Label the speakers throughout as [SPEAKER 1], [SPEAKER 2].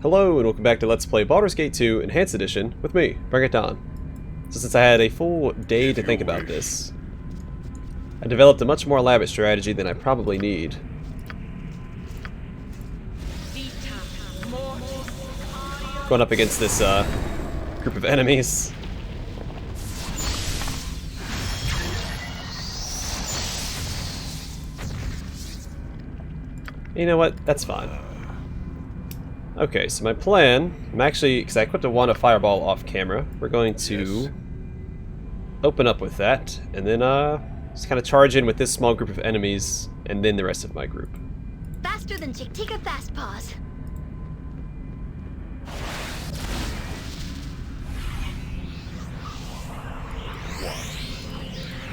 [SPEAKER 1] Hello and welcome back to Let's Play Baldur's Gate 2 Enhanced Edition with me, Bring It On. So since I had a full day to think about this, I developed a much more elaborate strategy than I probably need. Going up against this group of enemies. You know what? That's fine. Okay, so my plan, I'm actually, because I equipped a fireball off camera, we're going to open up with that, and then just kind of charge in with this small group of enemies, and then the rest of my group.
[SPEAKER 2] Faster than Chick-Tika Fast Paws.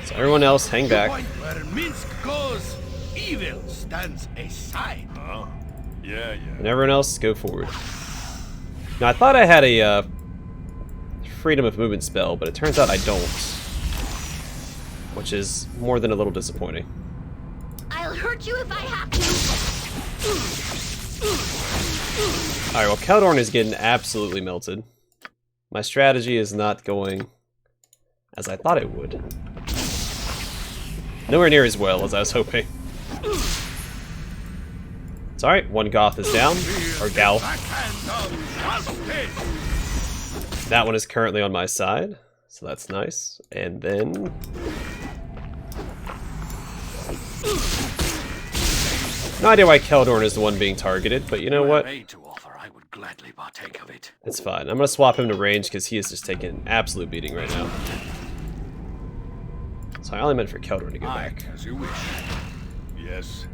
[SPEAKER 1] So everyone else, hang back.
[SPEAKER 3] Where Minsk goes, evil stands aside. Yeah.
[SPEAKER 1] And everyone else, go forward. Now, I thought I had a freedom of movement spell, but it turns out I don't. Which is more than a little disappointing.
[SPEAKER 2] I'll hurt you if I have to.
[SPEAKER 1] Alright, well, Keldorn is getting absolutely melted. My strategy is not going as I thought it would. Nowhere near as well as I was hoping. It's alright, one Goth is down, or Gal. That one is currently on my side, so that's nice. And then... no idea why Keldorn is the one being targeted, but you know what? It's fine. I'm gonna swap him to range because he is just taking an absolute beating right now. So I only meant for Keldorn to go back.
[SPEAKER 3] As you wish. Yes.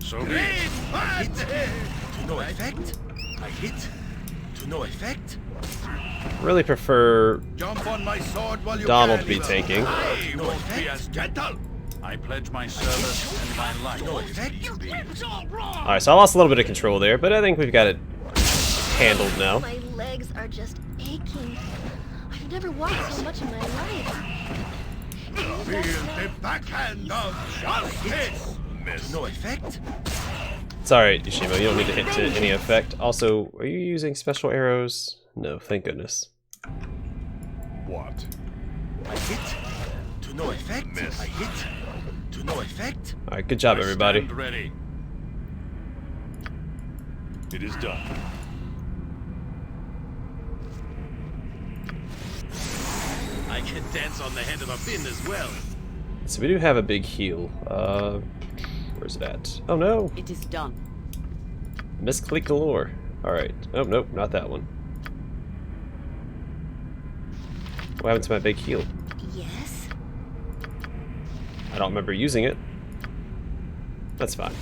[SPEAKER 3] So be it. To no effect. I hit. To no effect.
[SPEAKER 1] Really prefer
[SPEAKER 3] Jump on my sword while you
[SPEAKER 1] Donald to
[SPEAKER 3] can.
[SPEAKER 1] be tanking.
[SPEAKER 3] I won't be as gentle. I pledge my service and my life. No effect.
[SPEAKER 1] Alright, so I lost a little bit of control there, but I think we've got it handled now.
[SPEAKER 2] My legs are just aching. I've never walked so much in my life.
[SPEAKER 3] Feel the backhand of justice. Miss. No effect.
[SPEAKER 1] It's alright, Yushimo, you don't need to hit to any effect. Also, are you using special arrows? No, thank goodness.
[SPEAKER 3] What? I hit. To no effect. Miss. I hit. To no effect.
[SPEAKER 1] Alright, good job, everybody.
[SPEAKER 3] Stand ready. It is done. I can dance on the head of a pin as well.
[SPEAKER 1] So we do have a big heal. Where's it at? Oh no!
[SPEAKER 4] It is done.
[SPEAKER 1] Misclick galore. Alright. Oh, nope, not that one. What happened to my big heal?
[SPEAKER 2] Yes.
[SPEAKER 1] I don't remember using it. That's fine.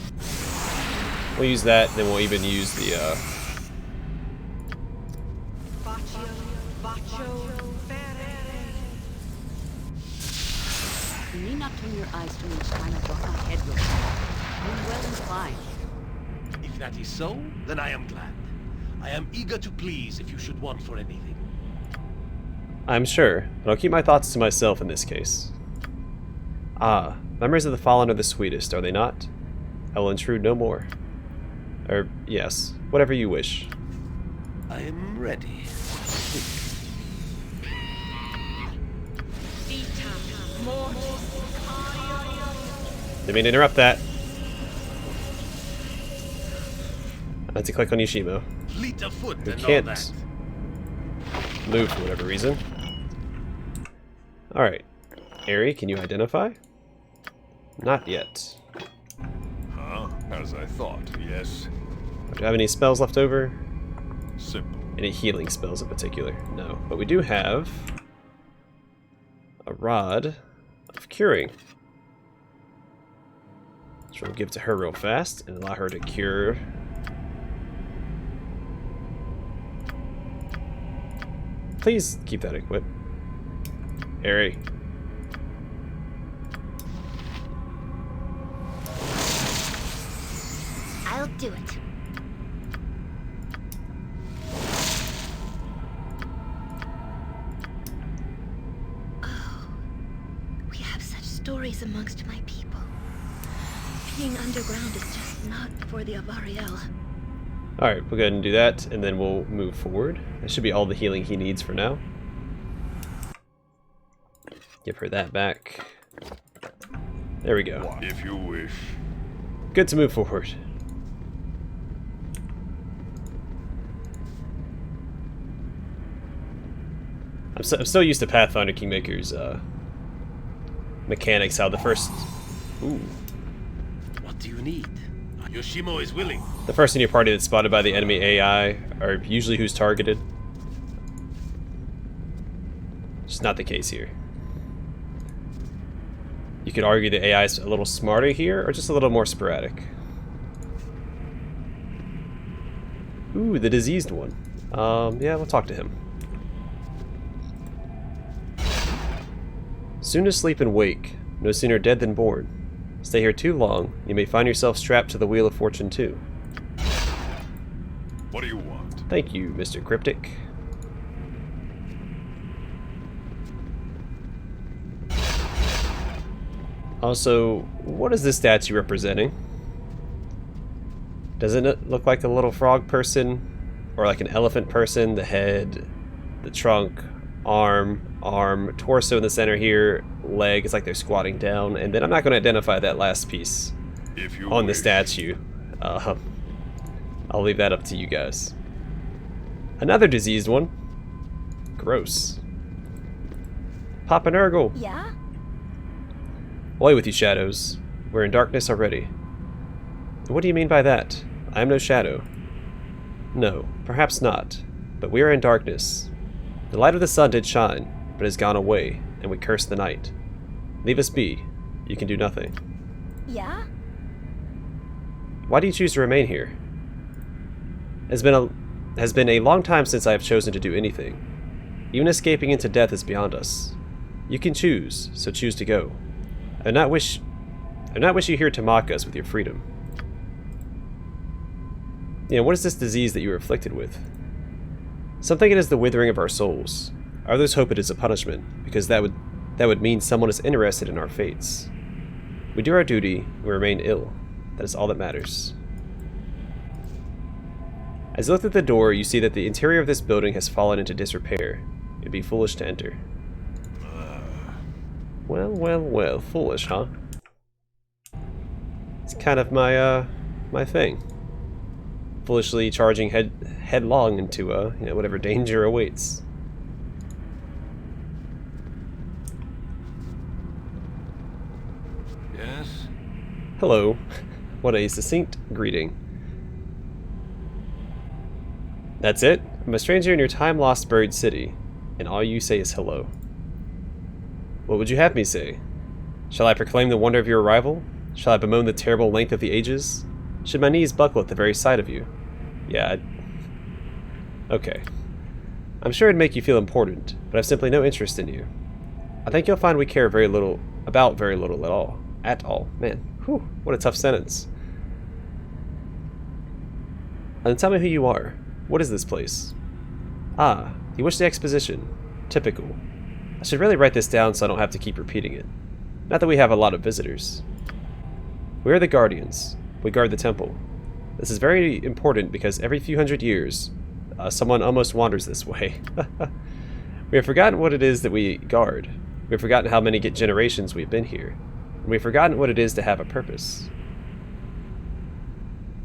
[SPEAKER 1] We'll use that, then we'll even use the,
[SPEAKER 4] You need not turn your eyes to me each time I drop my head with you. I'm well inclined.
[SPEAKER 5] If that is so, then I am glad. I am eager to please if you should want for anything.
[SPEAKER 1] I'm sure, but I'll keep my thoughts to myself in this case. Ah, memories of the fallen are the sweetest, are they not? I will intrude no more. Or, yes, whatever you wish.
[SPEAKER 5] I am ready.
[SPEAKER 1] Didn't mean to interrupt that. I had to click on Yushimo,
[SPEAKER 5] Fleet of foot
[SPEAKER 1] who
[SPEAKER 5] and all
[SPEAKER 1] can't
[SPEAKER 5] that.
[SPEAKER 1] move for whatever reason. Alright. Ari, can you identify? Not yet.
[SPEAKER 3] Huh? As I thought, yes.
[SPEAKER 1] Do you have any spells left over?
[SPEAKER 3] Simple.
[SPEAKER 1] Any healing spells in particular? No. But we do have a rod of curing. So we'll give it to her real fast and allow her to cure. Please keep that equipped. Ari.
[SPEAKER 2] I'll do it. Oh, we have such stories amongst my people. Being underground is just Not for the Avariel.
[SPEAKER 1] Alright, we'll go ahead and do that, and then we'll move forward. That should be all the healing he needs for now. Give her that back. There we go.
[SPEAKER 3] If you wish.
[SPEAKER 1] Good to move forward. I'm so used to Pathfinder Kingmaker's mechanics, how the first... Ooh.
[SPEAKER 5] What do you need? Yoshimo is willing.
[SPEAKER 1] The first in your party that's spotted by the enemy AI are usually who's targeted. It's not the case here. You could argue the AI is a little smarter here, or just a little more sporadic. Ooh, the diseased one. Yeah, we'll talk to him. Soon to sleep and wake, no sooner dead than born. Stay here too long, you may find yourself strapped to the Wheel of Fortune too.
[SPEAKER 3] What do you want?
[SPEAKER 1] Thank you, Mr. Cryptic. Also, what is this statue representing? Doesn't it look like a little frog person? Or like an elephant person? The head, the trunk, arm, torso in the center here, leg. It's like they're squatting down. And then I'm not going to identify that last piece on the statue. I'll leave that up to you guys. Another diseased one. Gross. Papa Nurgle.
[SPEAKER 2] Yeah?
[SPEAKER 1] Away with you, shadows. We're in darkness already. What do you mean by that? I am no shadow. No, perhaps not. But we are in darkness. The light of the sun did shine, but has gone away, and we curse the night. Leave us be. You can do nothing.
[SPEAKER 2] Yeah?
[SPEAKER 1] Why do you choose to remain here? It has been a long time since I have chosen to do anything. Even escaping into death is beyond us. You can choose, so choose to go. I do not wish you here to mock us with your freedom. What is this disease that you are afflicted with? Some think it is the withering of our souls. Others hope it is a punishment, because that would mean someone is interested in our fates. We do our duty, we remain ill. That is all that matters. As you look at the door, you see that the interior of this building has fallen into disrepair. It would be foolish to enter. Well, foolish, huh? It's kind of my thing. Foolishly charging headlong into whatever danger awaits.
[SPEAKER 3] Yes?
[SPEAKER 1] Hello. What a succinct greeting. That's it? I'm a stranger in your time-lost buried city, and all you say is hello. What would you have me say? Shall I proclaim the wonder of your arrival? Shall I bemoan the terrible length of the ages? Should my knees buckle at the very sight of you? Yeah, okay. I'm sure it'd make you feel important, but I've simply no interest in you. I think you'll find we care very little at all. At all. Man, whew, what a tough sentence. And then tell me who you are. What is this place? Ah, you wish the exposition. Typical. I should really write this down so I don't have to keep repeating it. Not that we have a lot of visitors. We are the Guardians. We guard the temple. This is very important because every few hundred years, someone almost wanders this way. We have forgotten what it is that we guard. We have forgotten how many generations we've been here. And we have forgotten what it is to have a purpose.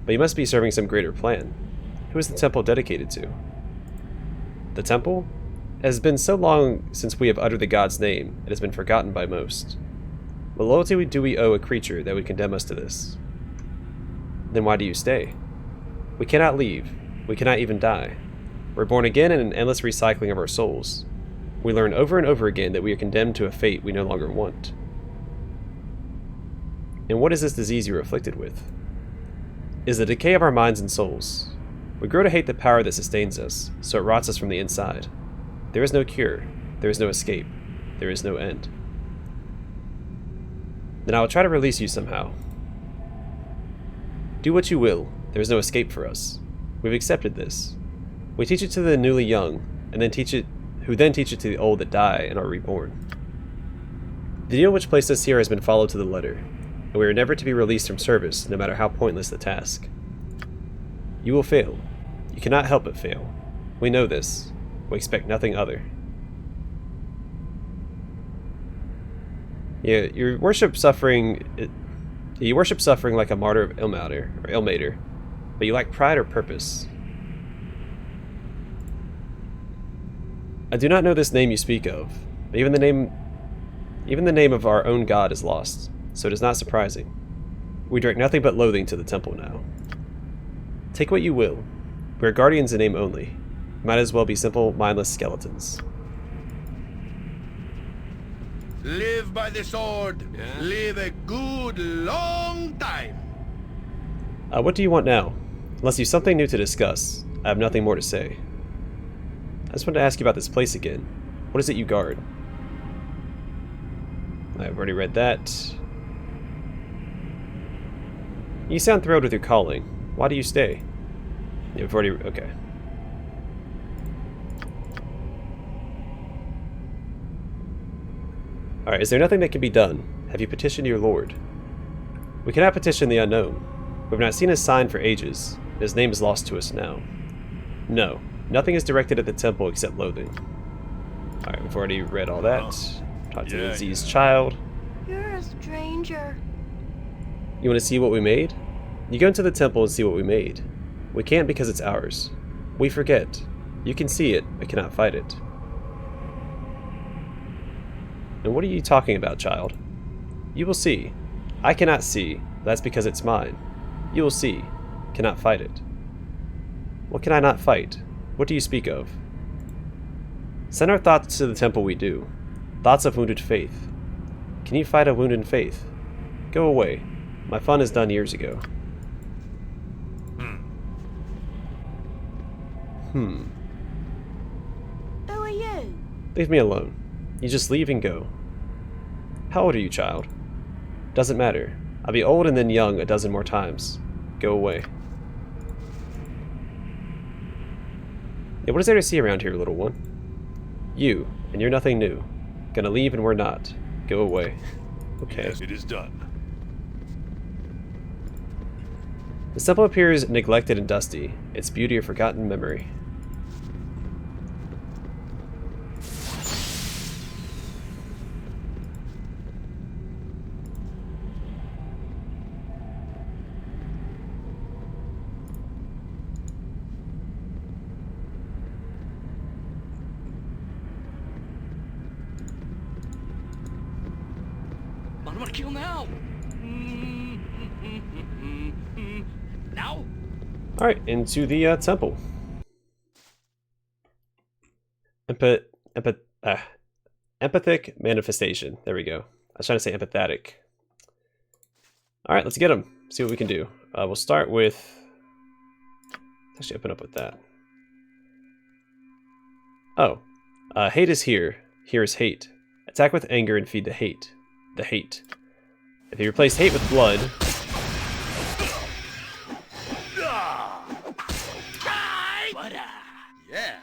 [SPEAKER 1] But you must be serving some greater plan. Who is the temple dedicated to? The temple? It has been so long since we have uttered the god's name, it has been forgotten by most. What loyalty do we owe a creature that would condemn us to this? Then why do you stay? We cannot leave. We cannot even die. We're born again in an endless recycling of our souls. We learn over and over again that we are condemned to a fate we no longer want. And what is this disease you are afflicted with? It is the decay of our minds and souls. We grow to hate the power that sustains us, so it rots us from the inside. There is no cure. There is no escape. There is no end. Then I will try to release you somehow. Do what you will. There is no escape for us. We've accepted this. We teach it to the newly young, and then who then teach it to the old that die and are reborn. The deal which placed us here has been followed to the letter. and we are never to be released from service, no matter how pointless the task. You will fail. You cannot help but fail. We know this. We expect nothing other. Yeah, you worship suffering like a martyr of Ilmater, but you lack pride or purpose. I do not know this name you speak of, but even the name of our own god is lost, so it is not surprising. We direct nothing but loathing to the temple now. Take what you will. We are guardians in name only. Might as well be simple, mindless skeletons.
[SPEAKER 3] Live by the sword.
[SPEAKER 5] Yeah.
[SPEAKER 3] Live a good long time.
[SPEAKER 1] What do you want now? Unless you've something new to discuss, I have nothing more to say. I just wanted to ask you about this place again. What is it you guard? I've already read that. You sound thrilled with your calling. Why do you stay? You've already... okay. Alright, is there nothing that can be done? Have you petitioned your lord? We cannot petition the unknown. We have not seen his sign for ages. His name is lost to us now. No, nothing is directed at the temple except loathing. Alright, we've already read all that. Talked to the diseased child.
[SPEAKER 2] You're a stranger.
[SPEAKER 1] You want to see what we made? You go into the temple and see what we made. We can't because it's ours. We forget. You can see it, but cannot fight it. And what are you talking about, child? You will see. I cannot see. That's because it's mine. You will see. Cannot fight it. What can I not fight? What do you speak of? Send our thoughts to the temple we do. Thoughts of wounded faith. Can you fight a wounded faith? Go away. My fun is done years ago.
[SPEAKER 2] Who are you?
[SPEAKER 1] Leave me alone. You just leave and go. How old are you, child? Doesn't matter. I'll be old and then young a dozen more times. Go away. Yeah, what is there to see around here, little one? You, and you're nothing new. Gonna leave and we're not. Go away. Okay.
[SPEAKER 3] Yes, it is done.
[SPEAKER 1] The temple appears neglected and dusty, its beauty a forgotten memory.
[SPEAKER 5] I'm gonna kill now. Now.
[SPEAKER 1] Alright, into the temple. Empathic manifestation. There we go. I was trying to say empathetic. Alright, let's get them. See what we can do. We'll start with... let's actually open up with that. Oh. Hate is here. Here is hate. Attack with anger and feed the hate. The hate. If you replace hate with blood...
[SPEAKER 3] Yeah.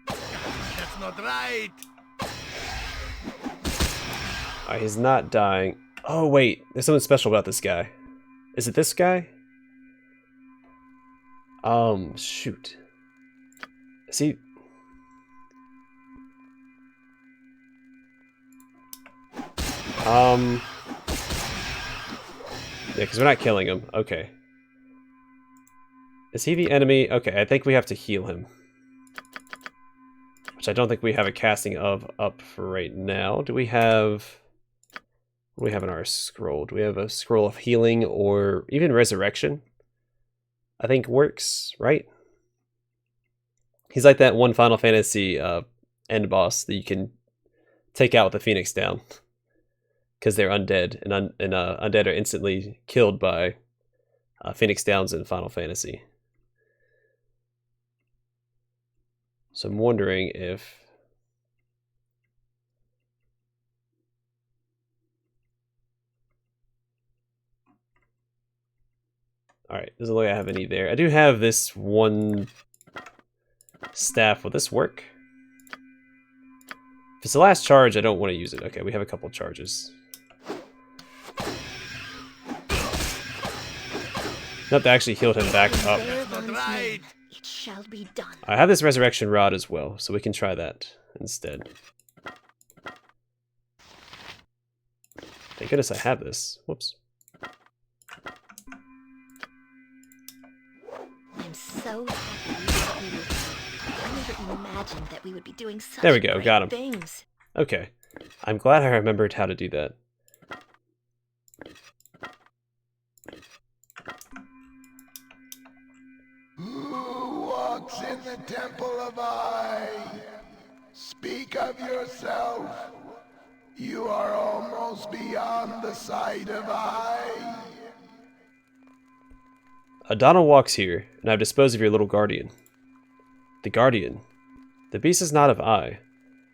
[SPEAKER 3] That's not right.
[SPEAKER 1] Alright, he's not dying. Oh, wait. There's something special about this guy. Is it this guy? Shoot. Is he... yeah, because we're not killing him. Okay. Is he the enemy? Okay, I think we have to heal him. Which I don't think we have a casting of up for right now. Do we have... what do we have in our scroll? Do we have a scroll of healing or even resurrection? I think works, right? He's like that one Final Fantasy end boss that you can take out with the Phoenix down. Because they're undead, and undead are instantly killed by Phoenix Downs in Final Fantasy. So I'm wondering if... alright, doesn't look like I have any there. I do have this one staff. Will this work? If it's the last charge, I don't want to use it. Okay, we have a couple charges. Nope, they actually healed him back up.
[SPEAKER 2] Bear
[SPEAKER 3] Not
[SPEAKER 2] Van's
[SPEAKER 3] right.
[SPEAKER 2] name. It shall be done.
[SPEAKER 1] I have this resurrection rod as well, so we can try that instead. Thank goodness I have this. Whoops.
[SPEAKER 2] I'm so happy you with me. I never imagined that we would be doing such
[SPEAKER 1] There we go,
[SPEAKER 2] great
[SPEAKER 1] got him.
[SPEAKER 2] things.
[SPEAKER 1] Okay. I'm glad I remembered how to do that.
[SPEAKER 6] Who walks in the temple of I? Speak of yourself. You are almost beyond the sight of I.
[SPEAKER 1] Adana walks here, and I've disposed of your little guardian. The guardian. The beast is not of I.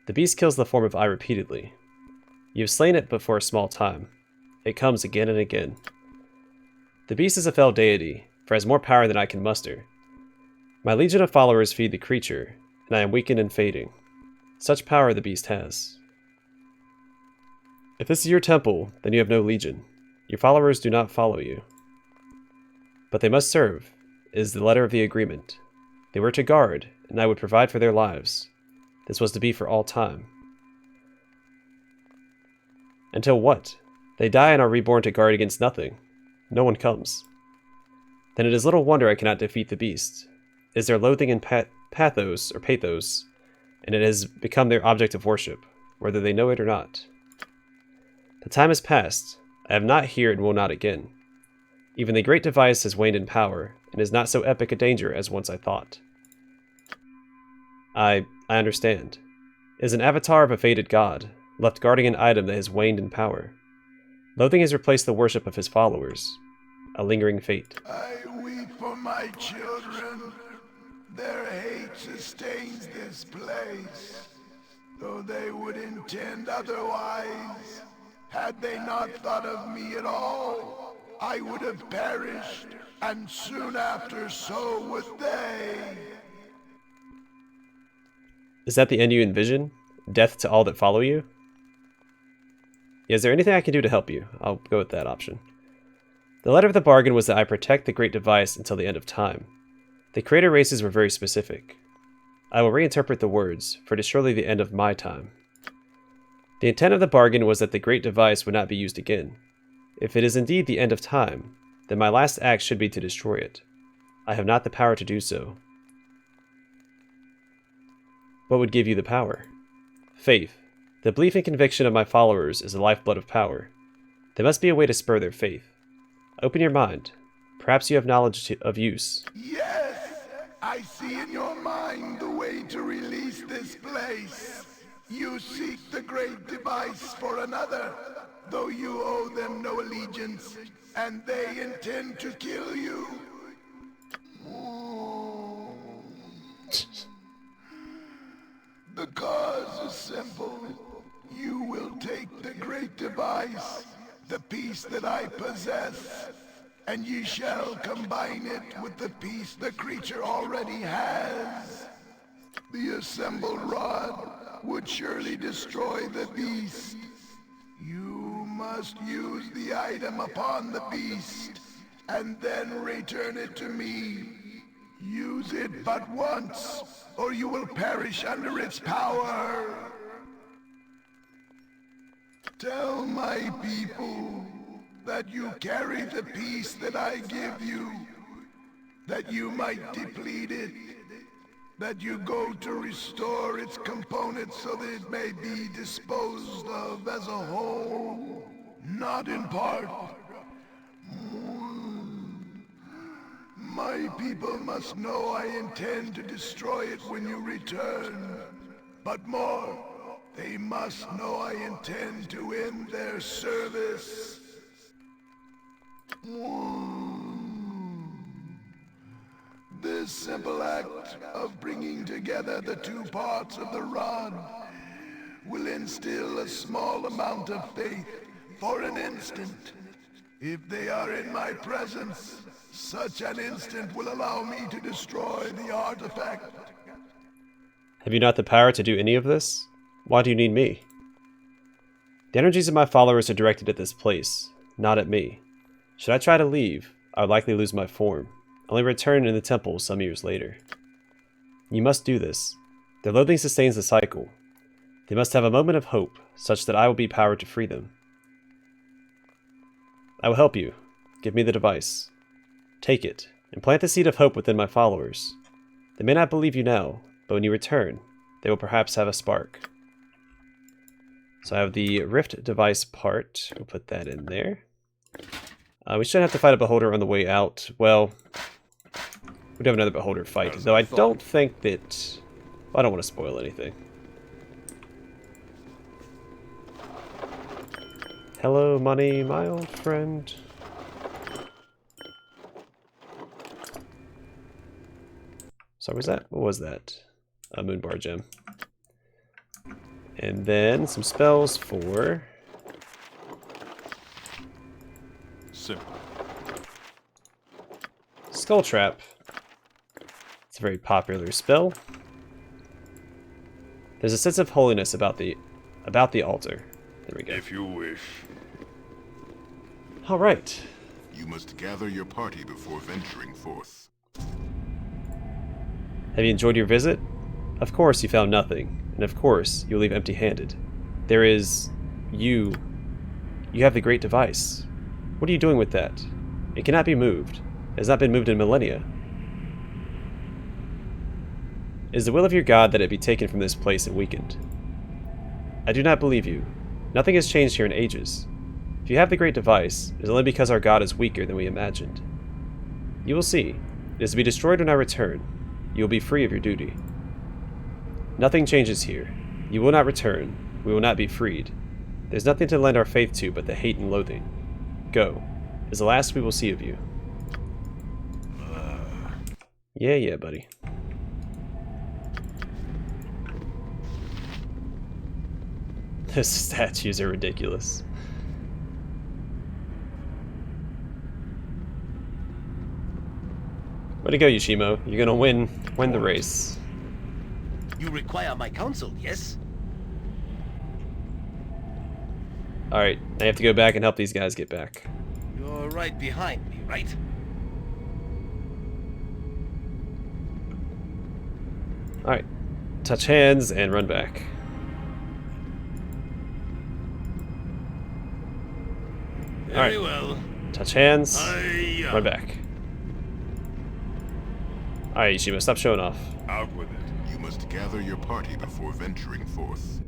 [SPEAKER 1] The beast kills the form of I repeatedly. You have slain it but for a small time. It comes again and again. The beast is a fell deity, for it has more power than I can muster. My legion of followers feed the creature, and I am weakened and fading. Such power the beast has. If this is your temple, then you have no legion. Your followers do not follow you. But they must serve. It is the letter of the agreement. They were to guard, and I would provide for their lives. This was to be for all time. Until what? They die and are reborn to guard against nothing. No one comes. Then it is little wonder I cannot defeat the beast. It is their loathing and pathos, and it has become their object of worship, whether they know it or not. The time has passed. I have not here and will not again. Even the great device has waned in power, and is not so epic a danger as once I thought. I understand. It is an avatar of a fated god, left guarding an item that has waned in power. Loathing has replaced the worship of his followers. A lingering fate.
[SPEAKER 6] I weep for my children. Their hate sustains this place, though they would intend otherwise. Had they not thought of me at all, I would have perished, and soon after so would they.
[SPEAKER 1] Is that the end you envision? Death to all that follow you? Yeah, is there anything I can do to help you? I'll go with that option. The letter of the bargain was that I protect the great device until the end of time. The creator races were very specific. I will reinterpret the words, for it is surely the end of my time. The intent of the bargain was that the great device would not be used again. If it is indeed the end of time, then my last act should be to destroy it. I have not the power to do so. What would give you the power? Faith. The belief and conviction of my followers is the lifeblood of power. There must be a way to spur their faith. Open your mind. Perhaps you have knowledge of use.
[SPEAKER 6] Yes, I see in your mind the way to release this place. You seek the great device for another, though you owe them no allegiance, and they intend to kill you. The cause is simple. You will take the great device, the piece that I possess, and ye shall combine it with the piece the creature already has. The assembled rod would surely destroy the beast. You must use the item upon the beast, and then return it to me. Use it but once, or you will perish under its power. Tell my people that you carry the piece that I give you, that you might deplete it, that you go to restore its components so that it may be disposed of as a whole, not in part. My people must know I intend to destroy it when you return. But more, they must know I intend to end their service. This simple act of bringing together the two parts of the rod will instill a small amount of faith for an instant. If they are in my presence, such an instant will allow me to destroy the artifact.
[SPEAKER 1] Have you not the power to do any of this? Why do you need me? The energies of my followers are directed at this place, not at me. Should I try to leave, I would likely lose my form, only return in the temple some years later. You must do this. Their loathing sustains the cycle. They must have a moment of hope, such that I will be powered to free them. I will help you. Give me the device. Take it, and plant the seed of hope within my followers. They may not believe you now, but when you return, they will perhaps have a spark. So I have the Rift device part. We'll put that in there. We shouldn't have to fight a beholder on the way out. Well, we do have another beholder fight, though I don't think that... Well, I don't want to spoil anything. Hello, money, my old friend. So what was that? A Moonbar gem. And then some spells for...
[SPEAKER 3] Simple.
[SPEAKER 1] Skull Trap. It's a very popular spell. There's a sense of holiness about the altar. There we go.
[SPEAKER 3] If you wish.
[SPEAKER 1] All right.
[SPEAKER 6] You must gather your party before venturing forth.
[SPEAKER 1] Have you enjoyed your visit? Of course you found nothing, and of course you'll leave empty-handed. There is... you have the great device. What are you doing with that? It cannot be moved. It has not been moved in millennia. It is the will of your god that it be taken from this place and weakened. I do not believe you. Nothing has changed here in ages. If you have the great device, it is only because our god is weaker than we imagined. You will see. It is to be destroyed when I return. You will be free of your duty. Nothing changes here. You will not return. We will not be freed. There's nothing to lend our faith to but the hate and loathing. Go. It is the last we will see of you. Yeah, buddy. Those statues are ridiculous. Way to go, Yoshimo. You're gonna win the race.
[SPEAKER 5] You require my counsel, yes?
[SPEAKER 1] Alright, I have to go back and help these guys get back.
[SPEAKER 5] You're right behind me, right?
[SPEAKER 1] Alright. Touch hands and run back.
[SPEAKER 5] Very
[SPEAKER 1] Alright.
[SPEAKER 5] well.
[SPEAKER 1] Touch hands.
[SPEAKER 3] Aye.
[SPEAKER 1] Run back. Alright, Yoshimo, stop showing off.
[SPEAKER 3] Out with it.
[SPEAKER 6] You must gather your party before venturing forth.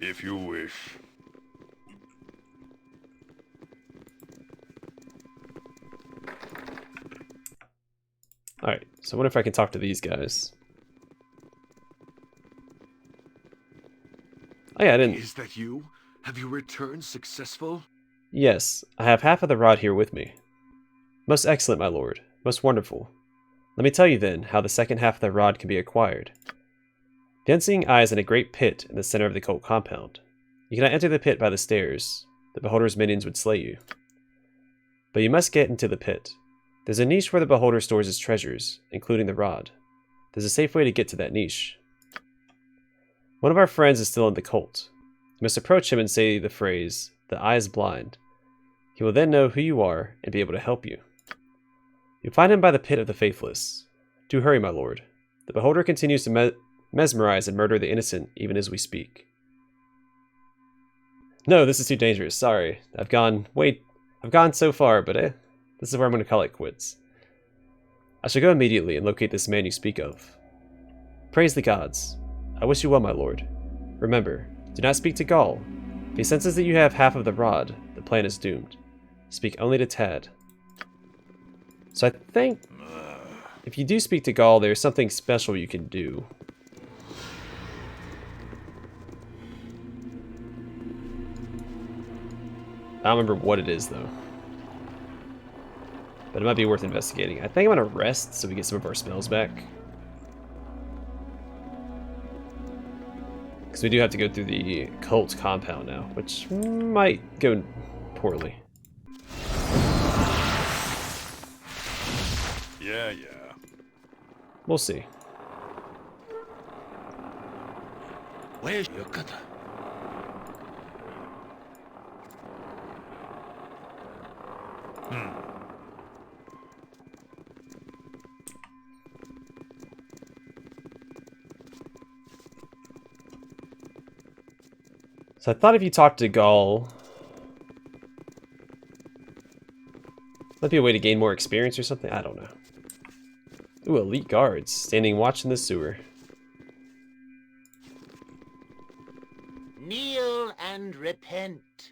[SPEAKER 3] If you wish.
[SPEAKER 1] Alright, so I wonder if I can talk to these guys. Oh yeah, I didn't...
[SPEAKER 3] Is that you? Have you returned successful?
[SPEAKER 1] Yes, I have half of the rod here with me. Most excellent, my lord. Most wonderful. Let me tell you then how the second half of the rod can be acquired. The unseeing eye is in a great pit in the center of the cult compound. You cannot enter the pit by the stairs. The beholder's minions would slay you. But you must get into the pit. There's a niche where the beholder stores his treasures, including the rod. There's a safe way to get to that niche. One of our friends is still in the cult. You must approach him and say the phrase, "The eye is blind." He will then know who you are and be able to help you. You'll find him by the pit of the faithless. Do hurry, my lord. The beholder continues to mesmerize and murder the innocent even as we speak. No, this is too dangerous. Sorry. I've gone so far, but this is where I'm going to call it quits. I shall go immediately and locate this man you speak of. Praise the gods. I wish you well, my lord. Remember, do not speak to Gaul. If he senses that you have half of the rod, the plan is doomed. Speak only to Tad. So I think if you do speak to Gaul, there's something special you can do. I don't remember what it is, though. But it might be worth investigating. I think I'm going to rest so we get some of our spells back. Because we do have to go through the cult compound now, which might go poorly.
[SPEAKER 3] Yeah.
[SPEAKER 1] We'll see.
[SPEAKER 5] Where's your cutter?
[SPEAKER 1] So I thought if you talked to Gaul, might be a way to gain more experience or something. I don't know. Ooh, elite guards standing watch in the sewer.
[SPEAKER 7] Kneel and repent.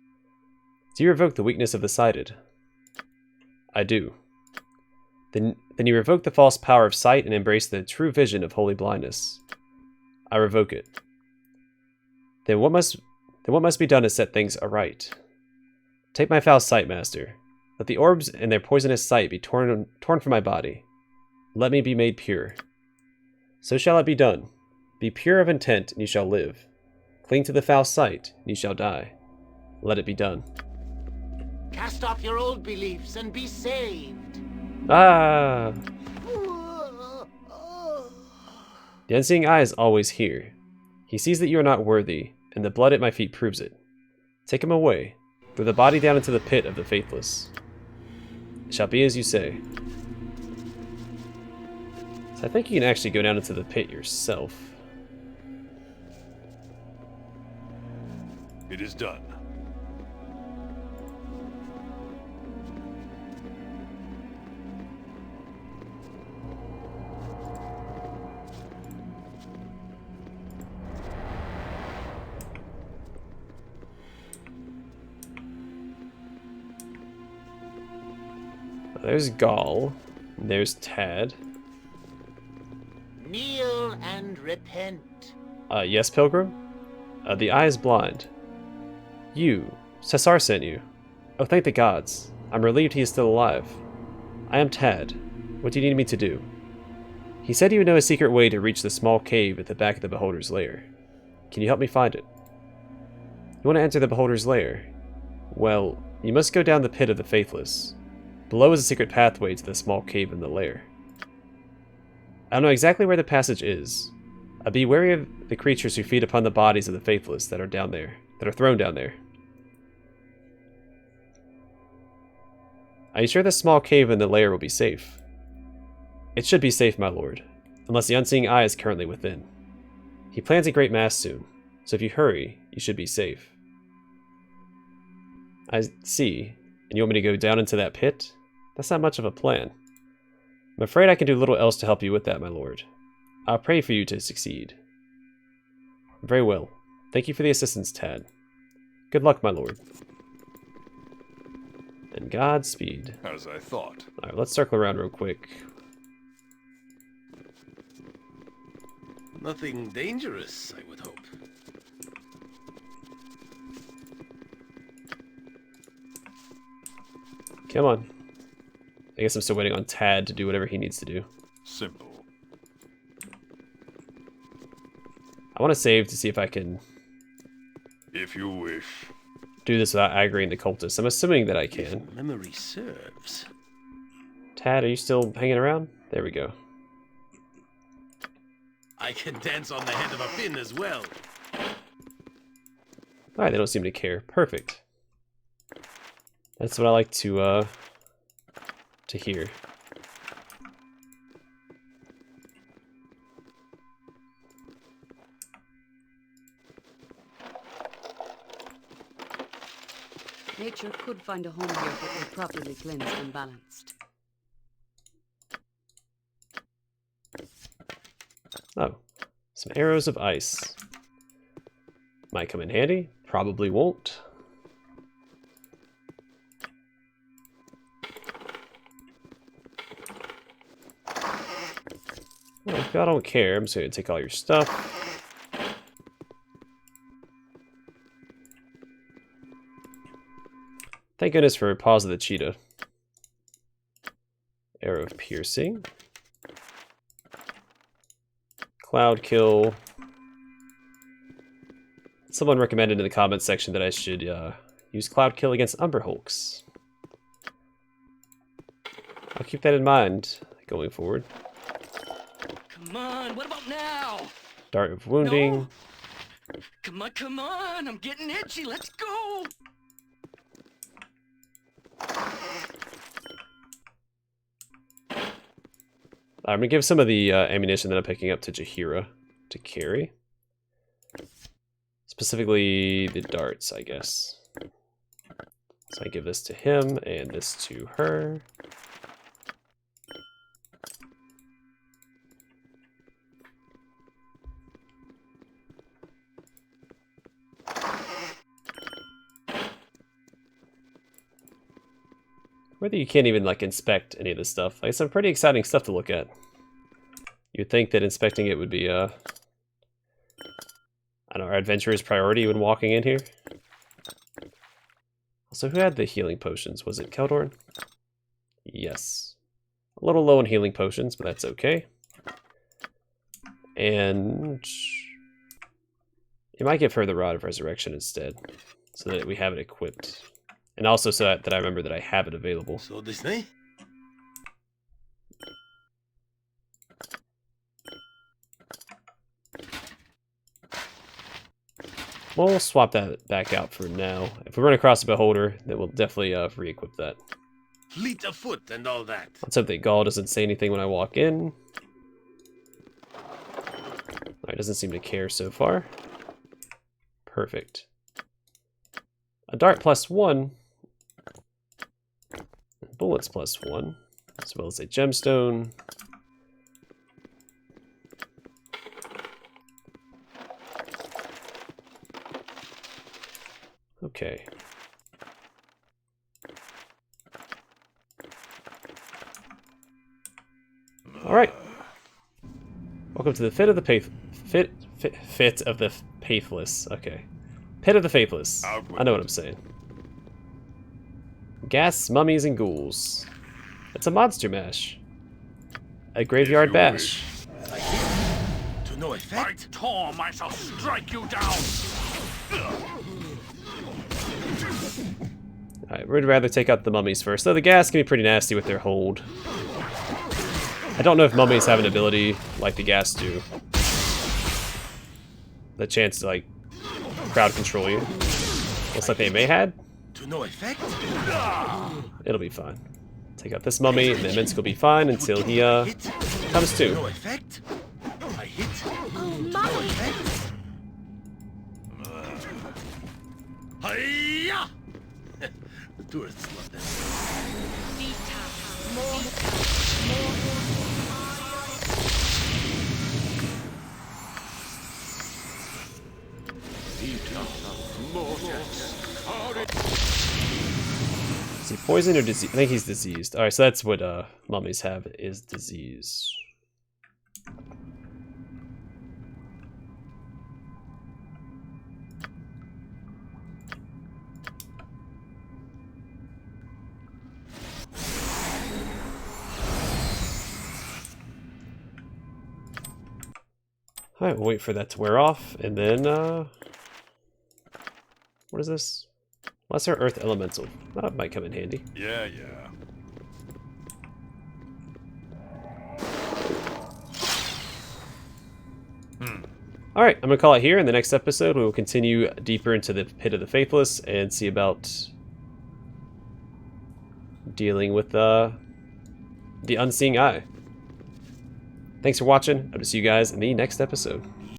[SPEAKER 1] Do you revoke the weakness of the sighted? I do. Then you revoke the false power of sight and embrace the true vision of holy blindness. I revoke it. Then what must be done to set things aright? Take my foul sight, master. Let the orbs and their poisonous sight be torn from my body. Let me be made pure. So shall it be done. Be pure of intent, and you shall live. Cling to the foul sight, and you shall die. Let it be done.
[SPEAKER 7] Cast off your old beliefs and be saved.
[SPEAKER 1] Ah! The unseeing eye is always here. He sees that you are not worthy, and the blood at my feet proves it. Take him away. Throw the body down into the pit of the faithless. It shall be as you say. So I think you can actually go down into the pit yourself.
[SPEAKER 3] It is done.
[SPEAKER 1] There's Gaul. There's Tad.
[SPEAKER 7] Kneel and repent.
[SPEAKER 1] Yes, Pilgrim? The eye is blind. You. Cesar sent you. Oh, thank the gods. I'm relieved he is still alive. I am Tad. What do you need me to do? He said you would know a secret way to reach the small cave at the back of the Beholder's Lair. Can you help me find it? You want to enter the Beholder's Lair? Well, you must go down the pit of the Faithless. Below is a secret pathway to the small cave in the lair. I don't know exactly where the passage is. Be wary of the creatures who feed upon the bodies of the faithless that are down there, that are thrown down there. Are you sure the small cave in the lair will be safe? It should be safe, my lord, unless the unseeing eye is currently within. He plans a great mass soon, so if you hurry, you should be safe. I see. And you want me to go down into that pit? That's not much of a plan. I'm afraid I can do little else to help you with that, my lord. I'll pray for you to succeed. Very well. Thank you for the assistance, Tad. Good luck, my lord. And Godspeed.
[SPEAKER 3] As I thought.
[SPEAKER 1] Alright, let's circle around real quick.
[SPEAKER 5] Nothing dangerous, I would hope.
[SPEAKER 1] Come on. I guess I'm still waiting on Tad to do whatever he needs to do.
[SPEAKER 3] Simple.
[SPEAKER 1] I want to save to see if I can
[SPEAKER 3] If you wish.
[SPEAKER 1] do this without aggroing the cultists. I'm assuming that I can.
[SPEAKER 5] If memory serves.
[SPEAKER 1] Tad, are you still hanging around? There we go.
[SPEAKER 5] I can dance on the head of a pin as well.
[SPEAKER 1] Alright, they don't seem to care. Perfect. That's what I like to hear.
[SPEAKER 4] Nature could find a home here if it were properly cleansed and balanced.
[SPEAKER 1] Oh, some arrows of ice. Might come in handy. Probably won't. Well, if y'all don't care, I'm just going to take all your stuff. Thank goodness for Paws of the Cheetah. Arrow of Piercing. Cloud Kill. Someone recommended in the comments section that I should use Cloud Kill against Umber Hulks. I'll keep that in mind going forward.
[SPEAKER 8] Come on, what about now?
[SPEAKER 1] Dart of Wounding.
[SPEAKER 8] No. Come on, I'm getting itchy, let's go!
[SPEAKER 1] I'm going to give some of the ammunition that I'm picking up to Jaheira to carry. Specifically the darts, I guess. So I give this to him and this to her. Whether you can't even like inspect any of this stuff. Like some pretty exciting stuff to look at. You'd think that inspecting it would be I don't know, our adventurer's priority when walking in here. Also, who had the healing potions? Was it Keldorn? Yes. A little low in healing potions, but that's okay. And you might give her the Rod of Resurrection instead, so that we have it equipped. And also so that I remember that I have it available.
[SPEAKER 3] So this night?
[SPEAKER 1] We'll swap that back out for now. If we run across a beholder, then we'll definitely re-equip that.
[SPEAKER 3] Fleet of foot and all that.
[SPEAKER 1] Let's hope that Gaul doesn't say anything when I walk in. Alright, doesn't seem to care so far. Perfect. A dart +1. Bullets +1. As well as a gemstone. Okay. All right. Welcome to the Fit of the Fit of the Faithless. Okay. Pit of the Faithless. I know what I'm saying. Gas, mummies, and ghouls. It's a monster mash. A graveyard bash.
[SPEAKER 3] To no effect.
[SPEAKER 5] Torm, I shall strike you down.
[SPEAKER 1] Alright, we'd rather take out the mummies first, though the gas can be pretty nasty with their hold. I don't know if mummies have an ability like the gas do. The chance to, like, crowd control you. Looks like they may have.
[SPEAKER 3] To no effect.
[SPEAKER 1] It'll be fine. Take out this mummy, and then Minsk will be fine until he, comes to.
[SPEAKER 3] No effect. I hit.
[SPEAKER 2] Oh, Mommy!
[SPEAKER 3] Hiya! The tourists love that.
[SPEAKER 1] Is he poisoned or diseased? I think he's diseased. Alright, so that's what mummies have, is disease. Alright, we'll wait for that to wear off, and then, what is this? Lesser Earth Elemental. That might come in handy.
[SPEAKER 3] Yeah, yeah.
[SPEAKER 1] Alright, I'm going to call it here. In the next episode, we will continue deeper into the Pit of the Faithless and see about dealing with the Unseeing Eye. Thanks for watching. Hope to see you guys in the next episode.